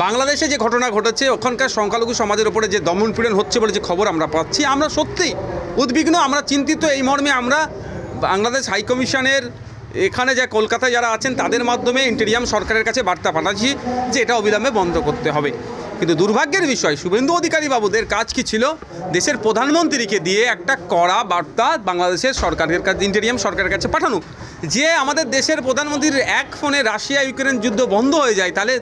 বাংলাদেশে যে ঘটনা ঘটেছে, ওখানকার সংখ্যালঘু সমাজের উপরে যে দমনপীড়ন হচ্ছে বলে যে খবর আমরা পাচ্ছি, আমরা সত্যিই উদ্বিগ্ন, আমরা চিন্তিত। এই মর্মে আমরা বাংলাদেশ হাইকমিশনের এখানে যে কলকাতায় যারা আছেন তাদের মাধ্যমে ইন্টেরিয়াম সরকারের কাছে বার্তা পাঠাচ্ছি যে এটা অবিলম্বে বন্ধ করতে হবে। কিন্তু দুর্ভাগ্যের বিষয়, শুভেন্দু অধিকারী বাবুদের কাজ কি ছিল? দেশের প্রধানমন্ত্রীকে দিয়ে একটা কড়া বার্তা বাংলাদেশের সরকারের কাছে, ইন্টেরিয়াম সরকারের কাছে পাঠানো, যে আমাদের দেশের প্রধানমন্ত্রীর এক ফোনে রাশিয়া ইউক্রেন যুদ্ধ বন্ধ হয়ে যায়, তাহলে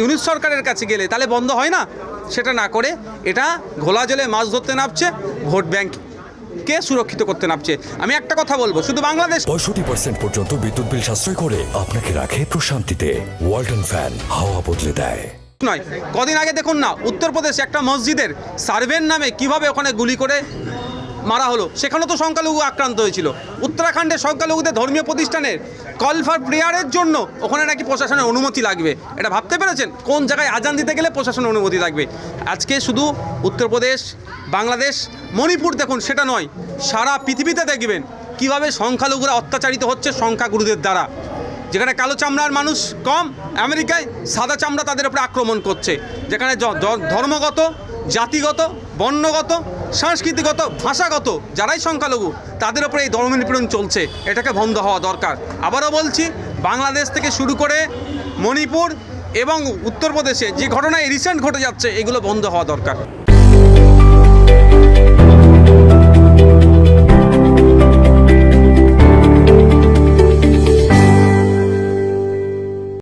ইউনিস সরকারের কাছে গেলে তাহলে বন্ধ হয় না। সেটা না করে এটা ঘোলা জলে মাছ ধরতে নামছে, ভোট ব্যাংককে সুরক্ষিত করতে নামছে। আমি একটা কথা বলবো, শুধু বাংলাদেশ 65% পর্যন্ত বিদ্যুৎ বিল সাশ্রয় করে আপনাকে রাখে প্রশান্তিতে। ওয়ালটন ফ্যান হাওয়া বদলে দেয়। নয়, কদিন আগে দেখুন না, উত্তরপ্রদেশে একটা মসজিদের সার্ভের নামে কিভাবে ওখানে গুলি করে মারা হলো, সেখানেও তো সংখ্যালঘু আক্রান্ত হয়েছিল। উত্তরাখণ্ডের সংখ্যালঘুদের ধর্মীয় প্রতিষ্ঠানের কল ফর প্রেয়ারের জন্য ওখানে নাকি প্রশাসনের অনুমতি লাগবে। এটা ভাবতে পেরেছেন? কোন জায়গায় আজান দিতে গেলে প্রশাসনের অনুমতি লাগবে। আজকে শুধু উত্তরপ্রদেশ, বাংলাদেশ, মণিপুর দেখুন, সেটা নয়, সারা পৃথিবীতে দেখবেন কীভাবে সংখ্যালঘুরা অত্যাচারিত হচ্ছে সংখ্যাগুরুদের দ্বারা। যেখানে কালো চামড়ার মানুষ কম, আমেরিকায় সাদা চামড়া তাদের উপরে আক্রমণ করছে। যেখানে ধর্মগত, জাতিগত, বর্ণগত, সাংস্কৃতিগত, ভাষাগত যারাই সংখ্যালঘু তাদের উপরে এই দমনপীড়ন চলছে, এটাকে বন্ধ হওয়া দরকার। আবারও বলছি, বাংলাদেশ থেকে শুরু করে মণিপুর এবং উত্তরপ্রদেশে যে ঘটনা রিসেন্ট ঘটে যাচ্ছে, এগুলো বন্ধ হওয়া দরকার।